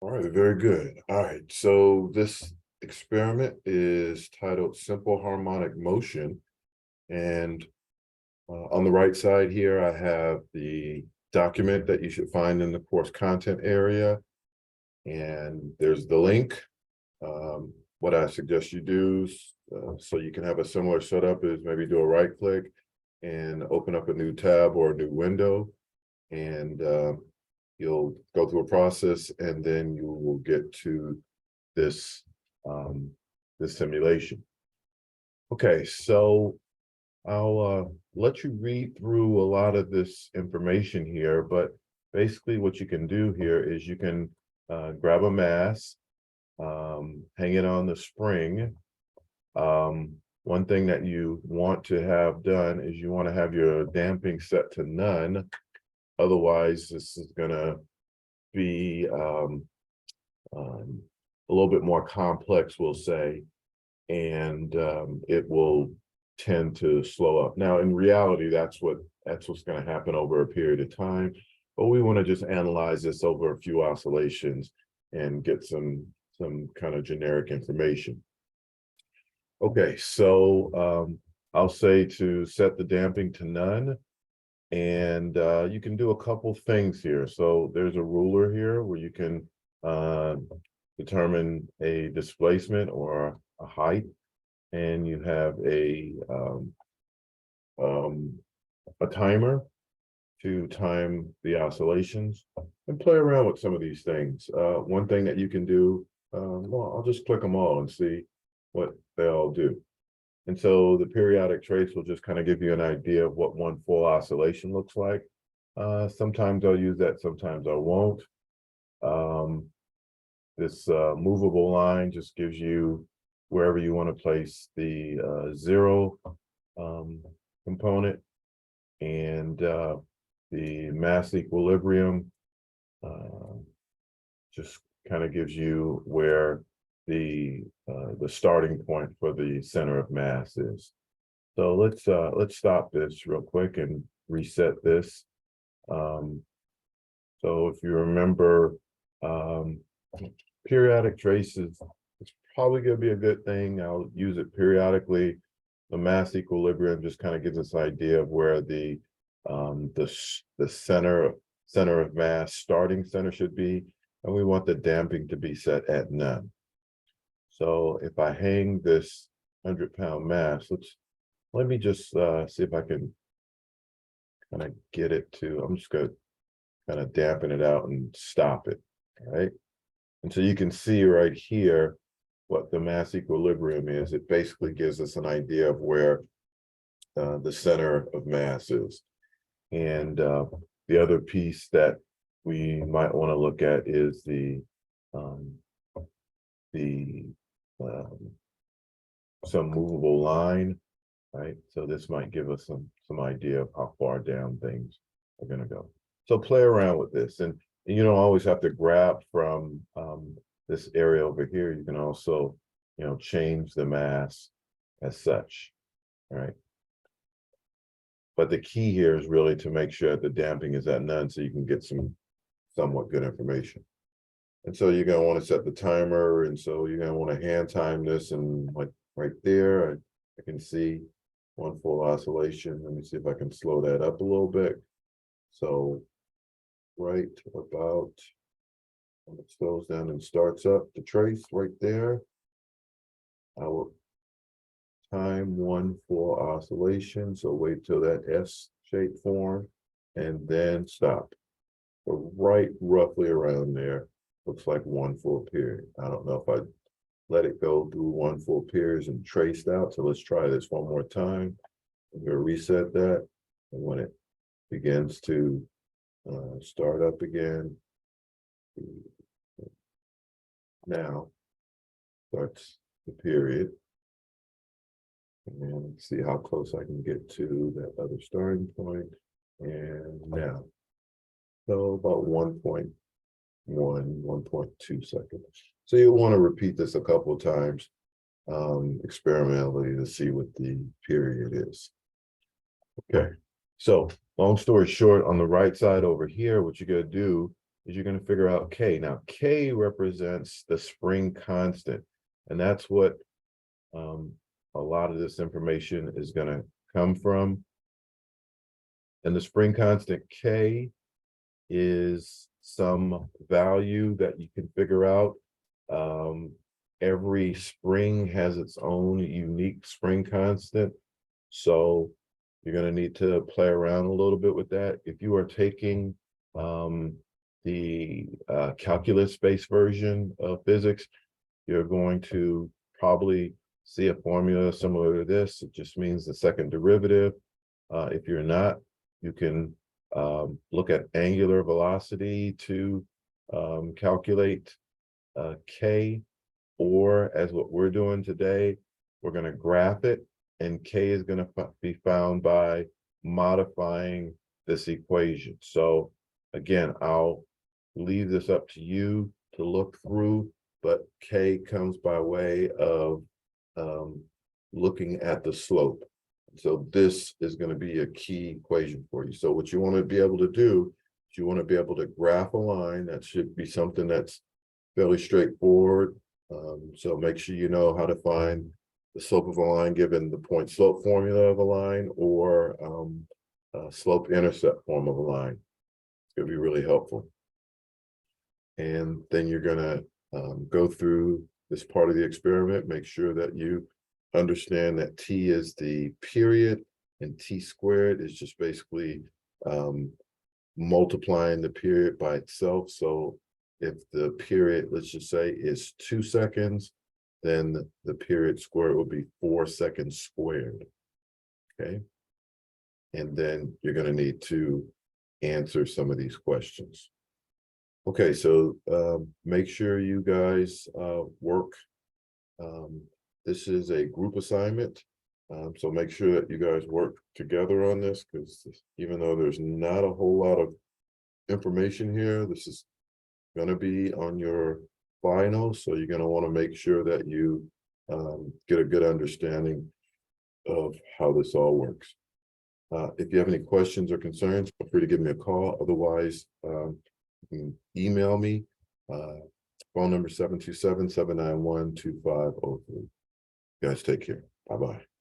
All right, very good. All right, so this experiment is titled Simple Harmonic Motion. And on the right side here, I have the document that you should find in the course content area. And there's the link. What I suggest you do so you can have a similar setup is maybe do a right click and open up a new tab or a new window. And you'll go through a process and then you will get to this this simulation. Okay, so I'll let you read through a lot of this information here, but basically what you can do here is you can grab a mass, hang it on the spring. One thing that you want to have done is you want to have your damping set to none. Otherwise, this is going to be a little bit more complex, we'll say, and it will tend to slow up. Now, in reality, that's what's going to happen over a period of time. But we want to just analyze this over a few oscillations and get some kind of generic information. Okay, so I'll say to set the damping to none. And you can do a couple things here. So there's a ruler here where you can determine a displacement or a height, and you have a timer to time the oscillations and play around with some of these things. One thing that you can do, well, I'll just click them all and see what they all do. And so the periodic trace will just kind of give you an idea of what one full oscillation looks like. Sometimes I'll use that, sometimes I won't. This movable line just gives you wherever you want to place the zero component, and the mass equilibrium just kind of gives you where the starting point for the center of mass is. So let's stop this real quick and reset this. So if you remember, periodic traces, it's probably going to be a good thing. I'll use it periodically. The mass equilibrium just kind of gives us an idea of where the center of mass starting center should be, and we want the damping to be set at none. So if I hang this 100-pound mass, let me just see if I can kind of get it to, I'm just going to kind of dampen it out and stop it, all right? And so you can see right here what the mass equilibrium is. It basically gives us an idea of where the center of mass is. And the other piece that we might want to look at is some movable line, right? So this might give us some idea of how far down things are going to go. So play around with this, and you don't always have to grab from this area over here. You can also, change the mass as such, all right? But the key here is really to make sure that the damping is at none so you can get some somewhat good information. And so you're going to want to set the timer, and so you're going to want to hand time this, and like right there, I can see one full oscillation. Let me see if I can slow that up a little bit. So right about when it slows down and starts up the trace right there, I will time one full oscillation. So wait till that S shape form and then stop. So right roughly around there looks like one full period. I don't know if I let it go through one full period and traced out. So let's try this one more time. I'm going to reset that. And when it begins to start up again, now starts the period. And see how close I can get to that other starting point. And now, so about 1.1, 1.2 seconds. So you want to repeat this a couple of times experimentally to see what the period is. Okay, so long story short, on the right side over here, what you got to do is you're going to figure out K. Now, K represents the spring constant, and that's what a lot of this information is going to come from. And the spring constant K is some value that you can figure out. Every spring has its own unique spring constant. So you're going to need to play around a little bit with that. If you are taking the calculus-based version of physics, you're going to probably see a formula similar to this. It just means the second derivative. If you're not, you can look at angular velocity to calculate K, or as what we're doing today, we're going to graph it, and K is going to be found by modifying this equation. So again, I'll leave this up to you to look through, but K comes by way of looking at the slope. So this is going to be a key equation for you. So what you want to be able to do is you want to be able to graph a line. That should be something that's fairly straightforward. So make sure you know how to find the slope of a line given the point slope formula of a line, or slope intercept form of a line. It's going to be really helpful. And then you're going to go through this part of the experiment. Make sure that you understand that T is the period, and T squared is just basically multiplying the period by itself. So if the period, let's just say, is 2 seconds, then the period squared will be 4 seconds squared. Okay. And then you're going to need to answer some of these questions. Okay, so make sure you guys work. This is a group assignment. So make sure that you guys work together on this, because even though there's not a whole lot of information here, this is going to be on your final. So you're going to want to make sure that you get a good understanding of how this all works. If you have any questions or concerns, feel free to give me a call. Otherwise, you can email me. Phone number 727-791-2503. You guys take care. Bye-bye.